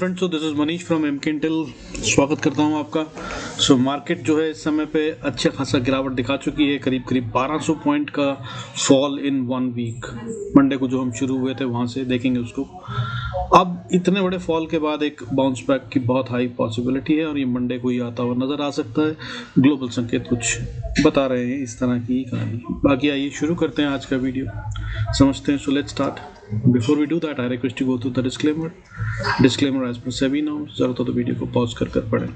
Friends, this is Manish from एमकेंटेल। स्वागत करता हूं आपका। मार्केट जो है इस समय पे अच्छा खासा गिरावट दिखा चुकी है, करीब 1200 पॉइंट का फॉल इन 1 वीक। मंडे को जो हम शुरू हुए थे वहां से देखेंगे उसको। अब इतने बड़े फॉल के बाद एक बाउंस बैक की बहुत हाई पॉसिबिलिटी है और ये मंडे को ही आता हुआ नजर आ सकता है। ग्लोबल संकेत कुछ बता रहे हैं इस तरह की कहानी। बाकी आइए शुरू करते हैं आज का वीडियो, समझते हैं। So let's start. Before we do that I request you go to the disclaimer as per SEBI norms. जरूरत हो तो वीडियो को पॉज कर पढ़ें।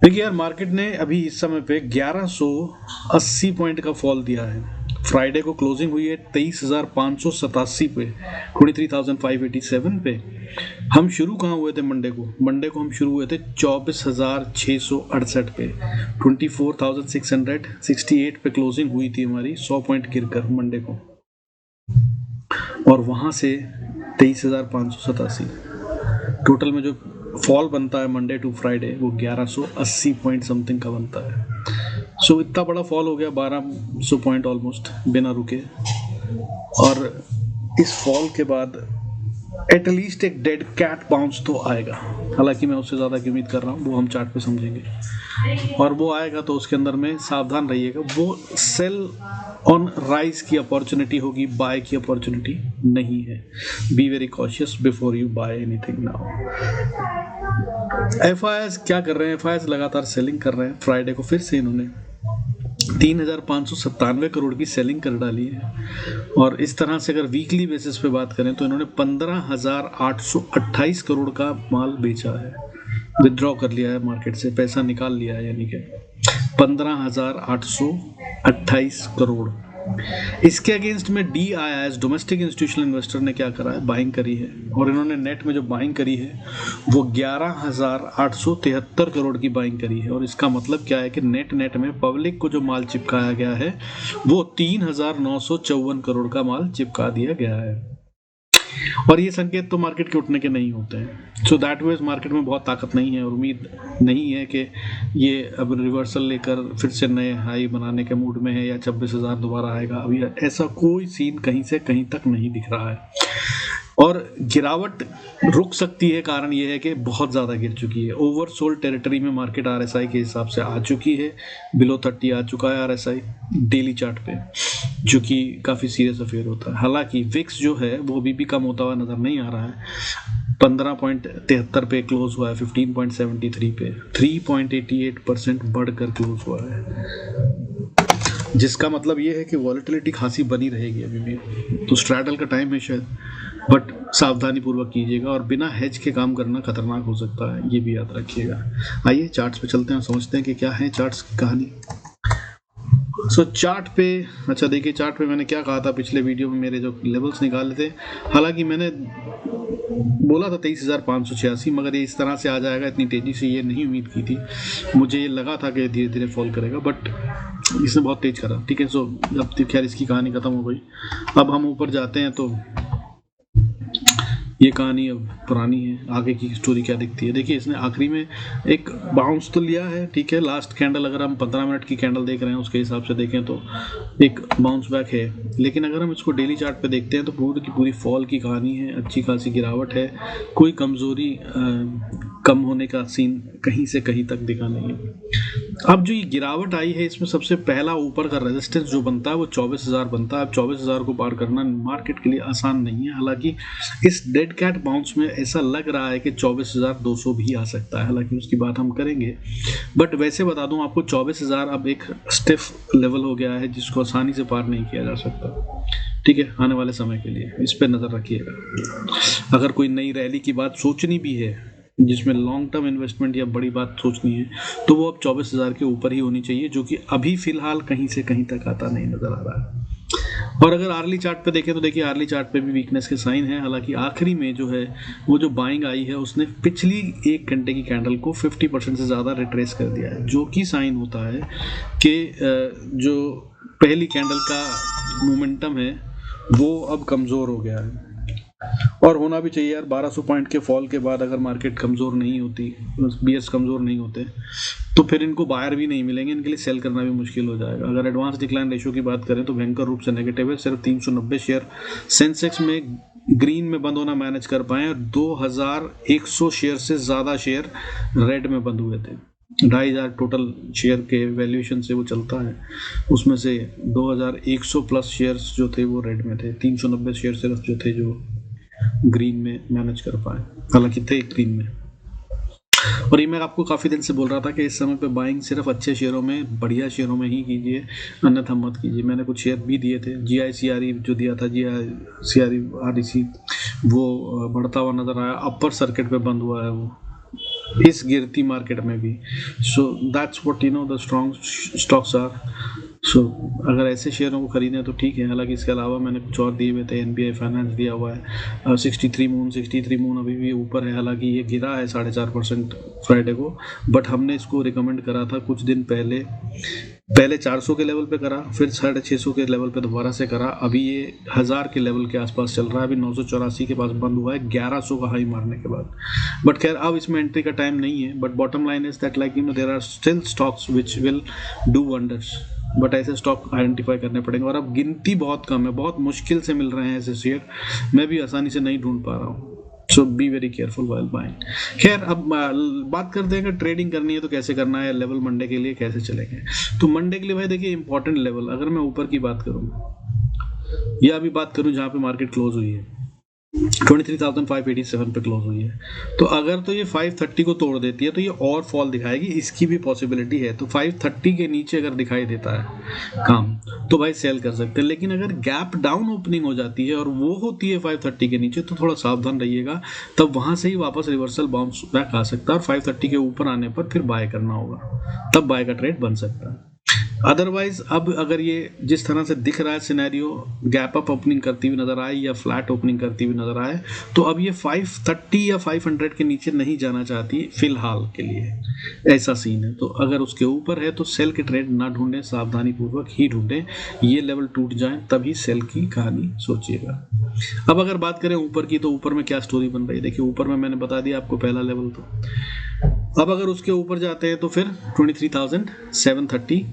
देखिए यार, मार्केट ने अभी इस समय पे 1180 पॉइंट का फॉल दिया है। फ्राइडे को क्लोजिंग हुई है 23,587 पे, 23,587 पे। हम शुरू कहाँ हुए थे? मंडे को हम शुरू हुए थे 24,668 पे, 24,668 पे क्लोजिंग हुई थी हमारी, 100 पॉइंट गिरकर मंडे को। और वहां से 23,587 टोटल में जो फॉल बनता है मंडे टू फ्राइडे वो 1180 पॉइंट समथिंग का बनता है। सो इतना बड़ा फॉल हो गया, 1200 पॉइंट ऑलमोस्ट बिना रुके। और इस फॉल के बाद एटलीस्ट एक डेड कैट बाउंस तो आएगा। हालांकि मैं उससे ज़्यादा की उम्मीद कर रहा हूँ, वो हम चार्ट पे समझेंगे। और वो आएगा तो उसके अंदर में सावधान रहिएगा, वो सेल ऑन राइज की अपॉर्चुनिटी होगी, बाय की अपॉर्चुनिटी नहीं है। Be very cautious before you buy anything now. FIIs क्या कर रहे हैं? एफआईएस लगातार सेलिंग कर रहे हैं। फ्राइडे को फिर से इन्होंने 3,597 करोड़ की सेलिंग कर डाली है। और इस तरह से अगर वीकली बेसिस पे बात करें तो इन्होंने 15,828 करोड़ का माल बेचा है, विथड्रॉ कर लिया है मार्केट से, पैसा निकाल लिया है, यानी कि 15,828 करोड़। इसके अगेंस्ट में DIIs, डोमेस्टिक इंस्टीट्यूशनल इन्वेस्टर ने क्या करा है? बाइंग करी है। और इन्होंने नेट में जो बाइंग करी है वो 11,873 करोड़ की बाइंग करी है। और इसका मतलब क्या है कि नेट में पब्लिक को जो माल चिपकाया गया है वो 3,954 करोड़ का माल चिपका दिया गया है। और ये संकेत तो मार्केट के उठने के नहीं होते हैं। सो दैट वेज मार्केट में बहुत ताकत नहीं है और उम्मीद नहीं है कि ये अब रिवर्सल लेकर फिर से नए हाई बनाने के मूड में है या 26,000 दोबारा आएगा। अभी ऐसा कोई सीन कहीं से कहीं तक नहीं दिख रहा है। और गिरावट रुक सकती है, कारण ये है कि बहुत ज़्यादा गिर चुकी है। ओवरसोल्ड टेरिटरी में मार्केट RSI के हिसाब से आ चुकी है, बिलो 30 आ चुका है RSI डेली चार्ट पे, जो कि काफ़ी सीरियस अफेयर होता है। हालांकि विक्स जो है वो अभी भी कम होता हुआ नज़र नहीं आ रहा है। 15.73 पे क्लोज हुआ है, 15.73 पे 3.88% बढ़कर क्लोज हुआ है, जिसका मतलब ये है कि वॉलेटिलिटी खासी बनी रहेगी अभी भी। तो स्ट्रैडल का टाइम है शायद, बट सावधानी पूर्वक कीजिएगा और बिना हेज के काम करना खतरनाक हो सकता है, ये भी याद रखिएगा। आइए चार्ट्स पे चलते हैं, समझते हैं कि क्या है चार्ट्स की कहानी। सो चार्ट पे, अच्छा देखिए चार्ट पे मैंने क्या कहा था पिछले वीडियो में, मेरे जो लेवल्स निकाले थे। हालांकि मैंने बोला था 23,586, मगर ये इस तरह से आ जाएगा इतनी तेजी से ये नहीं उम्मीद की थी। मुझे ये लगा था कि धीरे धीरे फॉल करेगा, बट इसने बहुत तेज करा। ठीक है, सो अब तो खैर इसकी कहानी खत्म हो गई। अब हम ऊपर जाते हैं तो ये कहानी अब पुरानी है। आगे की स्टोरी क्या दिखती है? देखिए, इसने आखिरी में एक बाउंस तो लिया है, ठीक है। लास्ट कैंडल अगर हम 15 मिनट की कैंडल देख रहे हैं उसके हिसाब से देखें तो एक बाउंस बैक है। लेकिन अगर हम इसको डेली चार्ट पे देखते हैं तो पूरी की पूरी फॉल की कहानी है, अच्छी खासी गिरावट है, कोई कमज़ोरी कम होने का सीन कहीं से कहीं तक दिखा नहीं है। अब जो ये गिरावट आई है इसमें सबसे पहला ऊपर का रेजिस्टेंस जो बनता है वो 24,000 बनता है। अब 24,000 को पार करना मार्केट के लिए आसान नहीं है। हालांकि इस डेड कैट बाउंस में ऐसा लग रहा है कि 24,200 भी आ सकता है, हालांकि उसकी बात हम करेंगे। बट वैसे बता दूं आपको, 24,000 अब एक स्टिफ लेवल हो गया है जिसको आसानी से पार नहीं किया जा सकता। ठीक है, आने वाले समय के लिए इस पर नज़र रखिएगा। अगर कोई नई रैली की बात सोचनी भी है जिसमें लॉन्ग टर्म इन्वेस्टमेंट या बड़ी बात सोचनी है तो वो अब 24,000 के ऊपर ही होनी चाहिए, जो कि अभी फिलहाल कहीं से कहीं तक आता नहीं नजर आ रहा है। और अगर आर्ली चार्ट पे देखें तो देखिए आर्ली चार्ट पे भी वीकनेस के साइन है। हालांकि आखिरी में जो है वो जो बाइंग आई है उसने पिछली 1 घंटे की कैंडल को 50% से ज़्यादा रिट्रेस कर दिया है, जो कि साइन होता है कि जो पहली कैंडल का मोमेंटम है वो अब कमज़ोर हो गया है। और होना भी चाहिए यार। 1200 पॉइंट के फॉल के बाद अगर मार्केट कमज़ोर नहीं होती, BS कमज़ोर नहीं होते, तो फिर इनको बायर भी नहीं मिलेंगे, इनके लिए सेल करना भी मुश्किल हो जाएगा। अगर एडवांस डिक्लाइन रेशियो की बात करें तो भयंकर रूप से नेगेटिव है। सिर्फ 390 शेयर सेंसेक्स में ग्रीन में बंद होना मैनेज कर पाए, और 2100 शेयर से ज़्यादा शेयर रेड में बंद हुए थे। 2500 टोटल शेयर के वैल्यूएशन से वो चलता है, उसमें से 2100 प्लस शेयर्स जो थे वो रेड में थे, 390 शेयर सिर्फ जो थे जो ग्रीन में मैनेज कर पाए, हालांकि थे ग्रीन में। और ये मैं आपको काफ़ी दिन से बोल रहा था कि इस समय पे बाइंग सिर्फ अच्छे शेयरों में, बढ़िया शेयरों में ही कीजिए, अन्यथा मत कीजिए। मैंने कुछ शेयर भी दिए थे, GICRE जो दिया था, GICRE REC, वो बढ़ता हुआ नज़र आया, अपर सर्किट पे बंद हुआ है वो इस गिरती मार्केट में भी। So that's what you know the strong stocks are. So अगर ऐसे शेयरों को खरीदें तो ठीक है। हालांकि इसके अलावा मैंने कुछ और दिए हुए थे, NBI फाइनेंस दिया हुआ है, 63 मून अभी भी ऊपर है, हालांकि ये गिरा है 4.5% फ्राइडे को, बट हमने इसको रिकमेंड करा था कुछ दिन पहले 400 के लेवल पे करा, फिर 650 के लेवल पे दोबारा से करा, अभी ये 1000 के लेवल के आसपास चल रहा है, अभी 984 के पास बंद हुआ है 1100 का हाई मारने के बाद। बट खैर अब इसमें एंट्री का टाइम नहीं है, but bottom line is that like you know there are still stocks which will do wonders, but ऐसे स्टॉक आइडेंटिफाई करने पड़ेंगे, और अब गिनती बहुत कम है, बहुत मुश्किल से मिल रहे हैं ऐसे शेयर, मैं भी आसानी से नहीं ढूंढ पा रहा हूँ। So be very careful while buying. खैर अब बात करते हैं कि ट्रेडिंग करनी है तो कैसे करना है, लेवल मंडे के लिए कैसे चलेंगे। तो मंडे के लिए भाई देखिए इंपॉर्टेंट लेवल, अगर मैं ऊपर की बात करूँ या अभी बात करूँ जहाँ पे मार्केट क्लोज हुई है 23,587 पे क्लोज हुई है, तो अगर तो ये 530 को तोड़ देती है तो ये और फॉल दिखाएगी, इसकी भी पॉसिबिलिटी है। तो 530 के नीचे अगर दिखाई देता है काम तो भाई सेल कर सकते हैं, लेकिन अगर गैप डाउन ओपनिंग हो जाती है और वो होती है 530 के नीचे तो थोड़ा सावधान रहिएगा, तब वहां से ही वापस रिवर्सल बाउंस बैक आ सकता है, और 530 के ऊपर आने पर फिर बाय करना होगा, तब बाय का ट्रेड बन सकता है। अदरवाइज अब अगर ये जिस तरह से दिख रहा है सिनेरियो, गैप अप ओपनिंग करती हुई नजर आए या फ्लैट ओपनिंग करती हुई नजर आए, तो अब ये 530 या 500 के नीचे नहीं जाना चाहती फिलहाल के लिए, ऐसा सीन है। तो अगर उसके ऊपर है तो सेल के ट्रेड ना ढूंढें, सावधानी पूर्वक ही ढूंढें, ये लेवल टूट जाए तभी सेल की कहानी सोचिएगा। अब अगर बात करें ऊपर की, तो ऊपर में क्या स्टोरी बन रही है, देखिए ऊपर में मैंने बता दिया आपको पहला लेवल। तो अब अगर उसके ऊपर जाते हैं तो फिर 23,730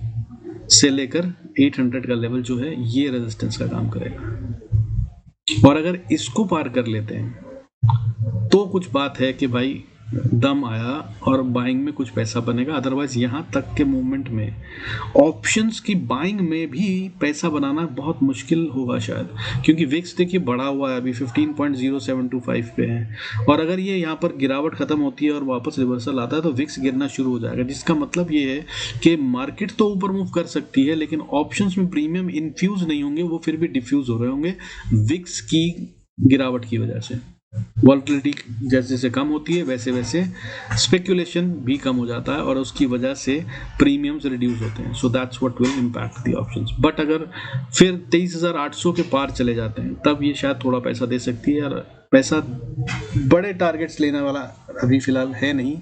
से लेकर 800 का लेवल जो है ये रेजिस्टेंस का काम करेगा, और अगर इसको पार कर लेते हैं तो कुछ बात है कि भाई दम आया और बाइंग में कुछ पैसा बनेगा। अदरवाइज यहाँ तक के मूवमेंट में ऑप्शंस की बाइंग में भी पैसा बनाना बहुत मुश्किल होगा शायद, क्योंकि विक्स देखिए बढ़ा हुआ है, अभी 15.0725 पे है, और अगर ये यहाँ पर गिरावट खत्म होती है और वापस रिवर्सल आता है तो विक्स गिरना शुरू हो जाएगा, जिसका मतलब ये है कि मार्केट तो ऊपर मूव कर सकती है लेकिन ऑप्शंस में प्रीमियम इन्फ्यूज नहीं होंगे, वो फिर भी डिफ्यूज हो रहे होंगे विक्स की गिरावट की वजह से। वॉलेटिलिटी जैसे जैसे कम होती है वैसे वैसे स्पेकुलेशन भी कम हो जाता है, और उसकी वजह से प्रीमियम्स रिड्यूस होते हैं। सो that's what will impact the options. But अगर फिर 23,800 के पार चले जाते हैं तब ये शायद थोड़ा पैसा दे सकती है, और पैसा बड़े टारगेट्स लेने वाला अभी फिलहाल है नहीं,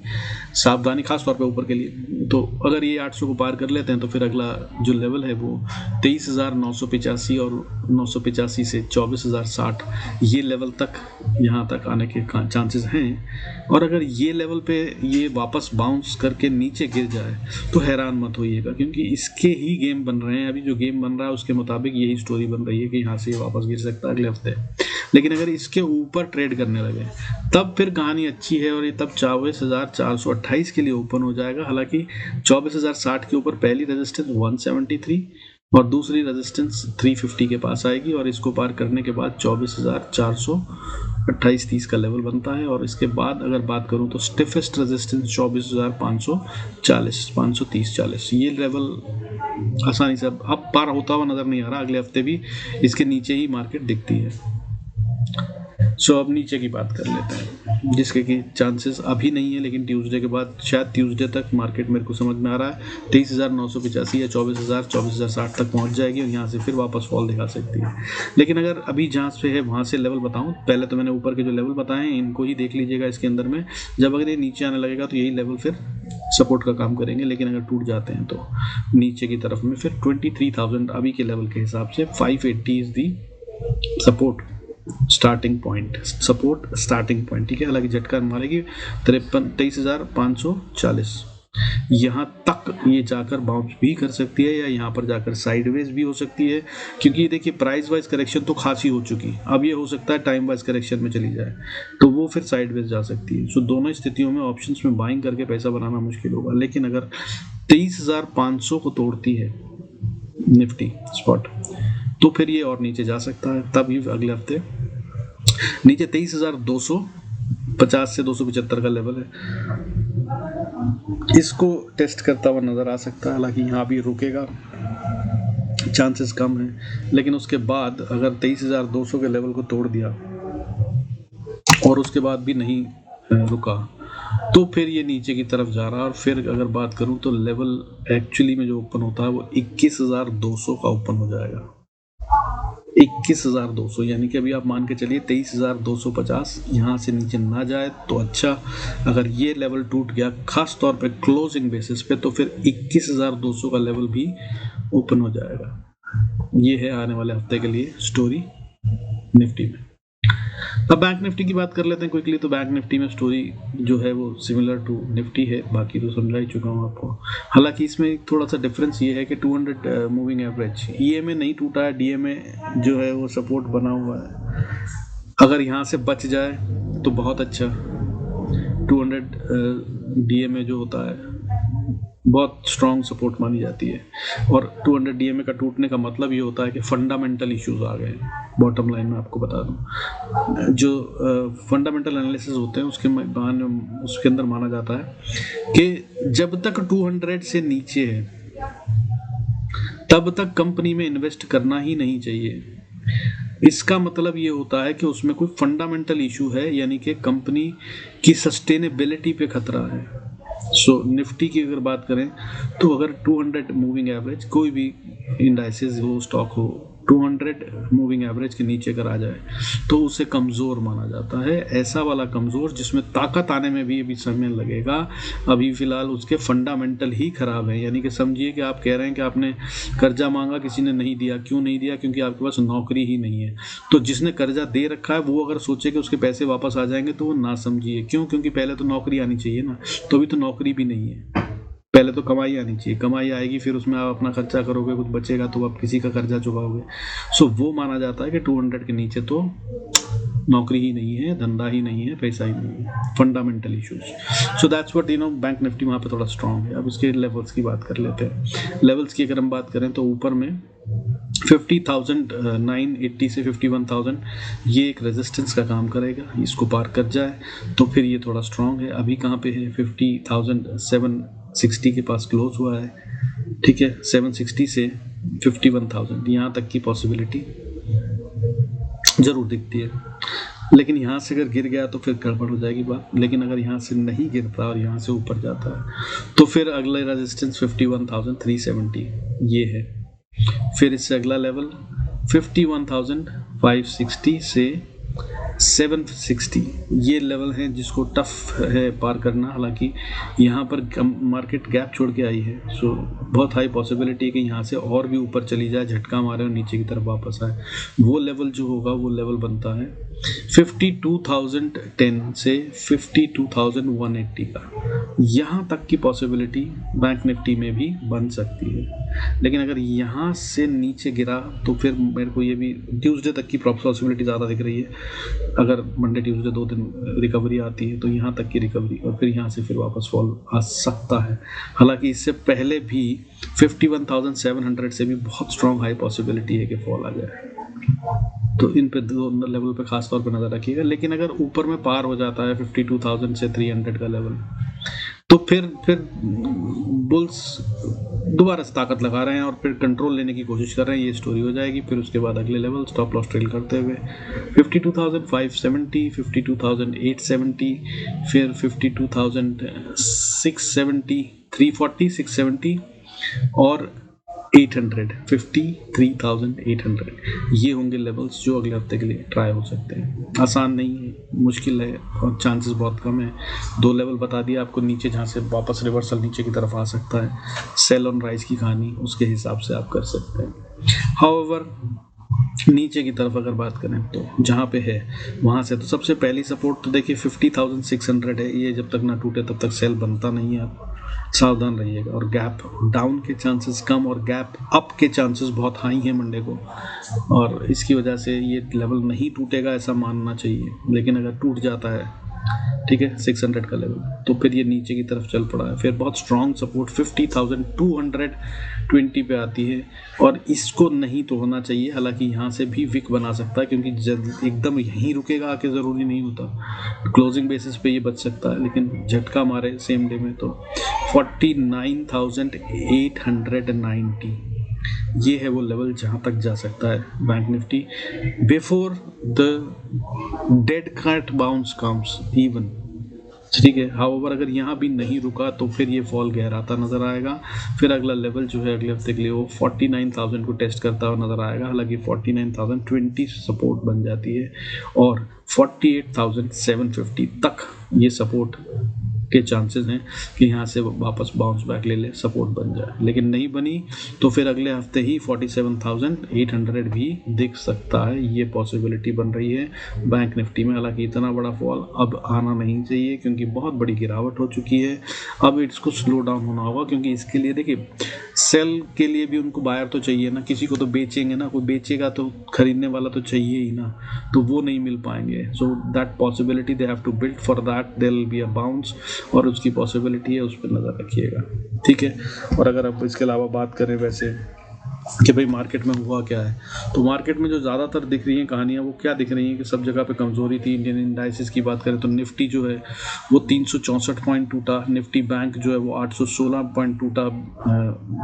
सावधानी खास तौर पे ऊपर के लिए। तो अगर ये 800 को पार कर लेते हैं तो फिर अगला जो लेवल है वो 23,985 और 985 से 24,060 ये लेवल तक, यहाँ तक आने के चांसेस हैं। और अगर ये लेवल पे ये वापस बाउंस करके नीचे गिर जाए तो हैरान मत होइएगा, क्योंकि इसके ही गेम बन रहे हैं, अभी जो गेम बन रहा है उसके मुताबिक यही स्टोरी बन रही है कि यहाँ से ये वापस गिर सकता है अगले हफ्ते। लेकिन अगर इसके ऊपर ट्रेड करने लगे तब फिर कहानी अच्छी है, और ये तब 24,428 के लिए ओपन हो जाएगा। हालांकि 24,060 के ऊपर पहली रेजिस्टेंस 173 और दूसरी रेजिस्टेंस 350 के पास आएगी, और इसको पार करने के बाद 24,428-30 का लेवल बनता है। और इसके बाद अगर बात करूं तो स्टिफेस्ट रेजिस्टेंस 24,540 530-40 ये लेवल आसानी से अब पार होता हुआ नजर नहीं आ रहा, अगले हफ्ते भी इसके नीचे ही मार्केट दिखती है। सो अब नीचे की बात कर लेते हैं, जिसके कि चांसेस अभी नहीं है, लेकिन ट्यूसडे के बाद शायद ट्यूसडे तक मार्केट मेरे को समझ में आ रहा है 23,985 या 24,060 तक पहुंच जाएगी, और यहाँ से फिर वापस फॉल दिखा सकती है। लेकिन अगर अभी जहाँ से है वहाँ से लेवल बताऊँ, पहले तो मैंने ऊपर के जो लेवल बताए हैं इनको ही देख लीजिएगा इसके अंदर में। जब अगर ये नीचे आने लगेगा तो यही लेवल फिर सपोर्ट का काम करेंगे, लेकिन अगर टूट जाते हैं तो नीचे की तरफ में फिर 23,000 अभी के लेवल के हिसाब से 580 is the support starting point, ठीक है। हालांकि झटका मारेगी 23,540 यहाँ तक ये जाकर बाउंस भी कर सकती है या यहाँ पर जाकर साइडवेज भी हो सकती है, क्योंकि देखिए प्राइस वाइज करेक्शन तो खासी हो चुकी, अब ये हो सकता है टाइम वाइज करेक्शन में चली जाए तो वो फिर साइडवेज जा सकती है। सो दोनों स्थितियों में ऑप्शंस में बाइंग करके पैसा बनाना मुश्किल होगा, लेकिन अगर 23,500 को तोड़ती है निफ्टी स्पॉट तो फिर ये और नीचे जा सकता है, तभी अगले हफ्ते नीचे 23,250 से 275 का लेवल है, इसको टेस्ट करता हुआ नजर आ सकता है। हालांकि यहाँ भी रुकेगा, चांसेस कम है, लेकिन उसके बाद अगर 23,200 के लेवल को तोड़ दिया और उसके बाद भी नहीं रुका तो फिर ये नीचे की तरफ जा रहा है। और फिर अगर बात करूं तो लेवल एक्चुअली में जो ओपन होता है वो 21,200 का ओपन हो जाएगा, 21,200, यानी कि अभी आप मान के चलिए 23,250 यहाँ से नीचे ना जाए तो अच्छा। अगर ये लेवल टूट गया खास तौर पे क्लोजिंग बेसिस पे तो फिर 21,200 का लेवल भी ओपन हो जाएगा। ये है आने वाले हफ्ते के लिए स्टोरी निफ्टी में। अब बैंक निफ्टी की बात कर लेते हैं क्विकली। तो बैंक निफ्टी में स्टोरी जो है वो सिमिलर टू निफ्टी है, बाकी तो समझा ही चुका हूँ आपको। हालांकि इसमें एक थोड़ा सा डिफरेंस ये है कि 200 मूविंग एवरेज ईएमए नहीं टूटा है, डीएमए जो है वो सपोर्ट बना हुआ है। अगर यहाँ से बच जाए तो बहुत अच्छा। 200 डीएमए जो होता है बहुत स्ट्रॉन्ग सपोर्ट मानी जाती है, और 200 डीएमए का टूटने का मतलब ये होता है कि फंडामेंटल इश्यूज आ गए। बॉटम लाइन में आपको बता दूं, जो फंडामेंटल एनालिसिस होते हैं उसके अंदर माना जाता है कि जब तक 200 से नीचे है तब तक कंपनी में इन्वेस्ट करना ही नहीं चाहिए। इसका मतलब ये होता है कि उसमें कोई फंडामेंटल इशू है, यानी कि कंपनी की सस्टेनेबिलिटी पे खतरा है। सो निफ्टी की अगर बात करें तो अगर 200 मूविंग एवरेज, कोई भी इंडाइसेस हो, स्टॉक हो, 200 मूविंग एवरेज के नीचे अगर आ जाए तो उसे कमज़ोर माना जाता है। ऐसा वाला कमज़ोर जिसमें ताकत आने में भी अभी समय लगेगा, अभी फ़िलहाल उसके फंडामेंटल ही ख़राब है। यानी कि समझिए कि आप कह रहे हैं कि आपने कर्जा मांगा, किसी ने नहीं दिया। क्यों नहीं दिया? क्योंकि आपके पास नौकरी ही नहीं है। तो जिसने कर्जा दे रखा है वो अगर सोचे कि उसके पैसे वापस आ जाएंगे तो वो ना समझिए। क्यों? क्योंकि पहले तो नौकरी आनी चाहिए ना, तो अभी तो नौकरी भी नहीं है। पहले तो कमाई आनी चाहिए, कमाई आएगी फिर उसमें आप अपना खर्चा करोगे, कुछ बचेगा तो आप किसी का कर्जा चुकाओगे। सो वो माना जाता है कि 200 के नीचे तो नौकरी ही नहीं है, धंधा ही नहीं है, पैसा ही नहीं है, fundamental issues. So that's what bank Nifty वहाँ पे थोड़ा स्ट्रांग है। अब इसके लेवल्स की बात कर लेते हैं। लेवल्स की अगर हम बात करें तो ऊपर में 50,980 से 51,000 ये एक रेजिस्टेंस का काम करेगा। इसको पार कर जाए तो फिर ये थोड़ा स्ट्रांग है। अभी कहाँ पे है? 50,760 के पास क्लोज हुआ है, ठीक है। 760 से 51,000 यहाँ तक की पॉसिबिलिटी जरूर दिखती है, लेकिन यहाँ से अगर गिर गया तो फिर गड़बड़ हो जाएगी बात। लेकिन अगर यहाँ से नहीं गिरता और यहाँ से ऊपर जाता है तो फिर अगला रेजिस्टेंस 51,370 ये है। फिर इससे अगला लेवल 51,560 से 760 ये लेवल है जिसको टफ है पार करना। हालांकि यहाँ पर मार्केट गैप छोड़ के आई है, सो बहुत हाई पॉसिबिलिटी है कि यहाँ से और भी ऊपर चली जाए, झटका मारे और नीचे की तरफ वापस आए। वो लेवल जो होगा वो लेवल बनता है 52,010 से 52,180 का। यहाँ तक की पॉसिबिलिटी बैंक निफ्टी में भी बन सकती है। लेकिन अगर यहाँ से नीचे गिरा तो फिर मेरे को ये भी ट्यूसडे तक की पॉसिबिलिटी ज़्यादा दिख रही है। अगर मंडे ट्यूसडे 2 दिन रिकवरी आती है तो यहाँ तक की रिकवरी, और फिर यहाँ से फिर वापस फॉल आ सकता है। हालांकि इससे पहले भी 51,700 से भी बहुत स्ट्रॉन्ग हाई पॉसिबिलिटी है कि फॉल आ जाए। तो इन पे दो लेवल पे खास तौर पे नज़र रखिएगा। लेकिन अगर ऊपर में पार हो जाता है 52,000 से 300 का लेवल तो फिर बुल्स दोबारा से ताकत लगा रहे हैं और फिर कंट्रोल लेने की कोशिश कर रहे हैं, ये स्टोरी हो जाएगी। फिर उसके बाद अगले लेवल स्टॉप लॉस ट्रेल करते हुए 52,570, 52,870, फिर 52,670, 340, 670 और 800, 53,800 ये होंगे लेवल्स जो अगले हफ्ते के लिए ट्राई हो सकते हैं। आसान नहीं है, मुश्किल है और चांसेस बहुत कम है। 2 लेवल बता दिया आपको नीचे, जहाँ से वापस रिवर्सल नीचे की तरफ आ सकता है। सेल ऑन राइज की कहानी उसके हिसाब से आप कर सकते हैं। हाउएवर नीचे की तरफ अगर बात करें तो जहाँ पे है वहाँ से तो सबसे पहली सपोर्ट तो देखिए 50,600 है। ये जब तक ना टूटे तब तक सेल बनता नहीं है। सावधान रहिएगा। और गैप डाउन के चांसेस कम और गैप अप के चांसेस बहुत हाई हैं मंडे को, और इसकी वजह से ये लेवल नहीं टूटेगा ऐसा मानना चाहिए। लेकिन अगर टूट जाता है, ठीक है, 600 का लेवल, तो फिर ये नीचे की तरफ चल पड़ा है। फिर बहुत स्ट्रॉन्ग सपोर्ट 50,220 पे आती है और इसको नहीं तोड़ना चाहिए। हालांकि यहाँ से भी विक बना सकता है, क्योंकि एकदम यहीं रुकेगा आके ज़रूरी नहीं होता, क्लोजिंग बेसिस पे ये बच सकता है। लेकिन झटका मारे सेम डे में तो 49,890 ये है वो लेवल जहाँ तक जा सकता है bank Nifty before the dead cat bounce comes even, ठीक है। हाउएवर अगर यहाँ भी नहीं रुका तो फिर ये फॉल गहराता नजर आएगा। फिर अगला लेवल जो है अगले हफ्ते के लिए वो 49,000 को टेस्ट करता हुआ नजर आएगा। हालांकि 49,020 सपोर्ट बन जाती है और 48,750 तक ये सपोर्ट के चांसेस हैं कि यहाँ से वापस बाउंस बैक ले ले, सपोर्ट बन जाए। लेकिन नहीं बनी तो फिर अगले हफ्ते ही 47,800 भी दिख सकता है, ये पॉसिबिलिटी बन रही है बैंक निफ्टी में। हालांकि इतना बड़ा फॉल अब आना नहीं चाहिए, क्योंकि बहुत बड़ी गिरावट हो चुकी है। अब इसको स्लो डाउन होना होगा, क्योंकि इसके लिए देखिए सेल के लिए भी उनको बायर तो चाहिए ना, किसी को तो बेचेंगे ना, कोई बेचेगा तो खरीदने वाला तो चाहिए ही ना, तो वो नहीं मिल पाएंगे। So that possibility they have to build, for that there will be a bounce, और उसकी पॉसिबिलिटी है, उस पर नज़र रखिएगा, ठीक है। और अगर आप इसके अलावा बात करें वैसे कि भाई मार्केट में हुआ क्या है, तो मार्केट में जो ज़्यादातर दिख रही हैं कहानियाँ वो क्या दिख रही हैं कि सब जगह पे कमज़ोरी थी। इंडियन इंडाइसिस की बात करें तो निफ्टी जो है वो 364 पॉइंट टूटा, निफ्टी बैंक जो है वो 816 पॉइंट टूटा,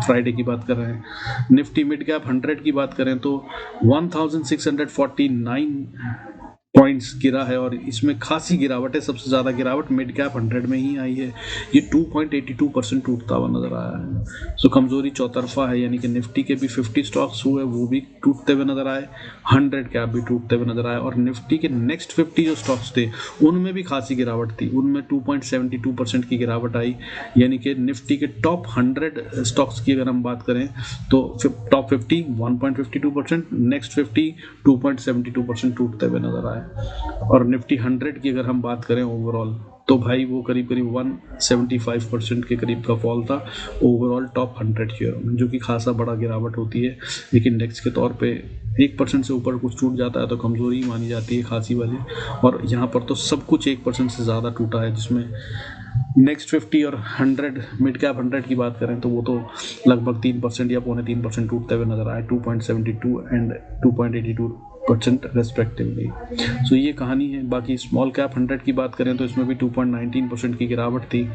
फ्राइडे की बात कर रहे हैं। निफ्टी मिड कैप 100 की बात करें तो 1649 पॉइंट्स गिरा है, और इसमें खासी गिरावट है। सबसे ज़्यादा गिरावट मिड कैप 100 में ही आई है, ये 2.82% टूटता हुआ नज़र आया है। सो कमज़ोरी चौतरफा है, यानी कि निफ्टी के भी 50 स्टॉक्स हुए वो भी टूटते हुए नज़र आए, 100 कैप भी टूटते हुए नज़र आए, और निफ्टी के नेक्स्ट 50 जो स्टॉक्स थे उनमें भी खासी गिरावट थी, उनमें 2.72% की गिरावट आई। यानी कि निफ्टी के टॉप 100 स्टॉक्स की अगर हम बात करें तो टॉप 50 1.52%, नेक्स्ट 50 2.72% टूटते हुए नज़र आए। और निफ्टी 100 की अगर हम बात करें ओवरऑल तो भाई वो करीब 175% के करीब का फॉल था ओवरऑल टॉप 100 शेयरों में, जो कि खासा बड़ा गिरावट होती है। लेकिन इंडेक्स के तौर पे 1% से ऊपर कुछ टूट जाता है तो कमज़ोरी मानी जाती है खासी वाली, और यहाँ पर तो सब कुछ 1% से ज़्यादा टूटा है, जिसमें नेक्स्ट 50 और 100 मिड कैप 100 की बात करें तो वो तो लगभग 3% या 2.25% टूटते हुए नजर आए, 2.72 एंड 2.82% रेस्पेक्टिवली। सो ये कहानी है। बाकी स्मॉल कैप 100 की बात करें तो इसमें भी 2.19% की गिरावट थी।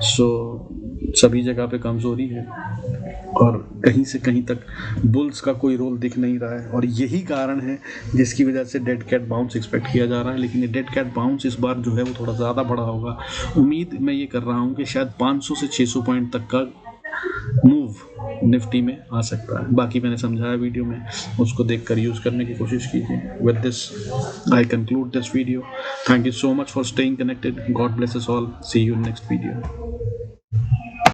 सो सभी जगह पे कमज़ोरी है और कहीं से कहीं तक बुल्स का कोई रोल दिख नहीं रहा है, और यही कारण है जिसकी वजह से डेड कैट बाउंस एक्सपेक्ट किया जा रहा है। लेकिन ये डेड कैट बाउंस इस बार जो है वो थोड़ा ज़्यादा बड़ा होगा। उम्मीद मैं ये कर रहा हूँ कि शायद 500 से 600 पॉइंट तक का मूव निफ्टी में आ सकता है। बाकी मैंने समझाया वीडियो में, उसको देखकर यूज़ करने की कोशिश कीजिए। With this I conclude this video. Thank you so much for staying connected. God bless us all. See you in next video.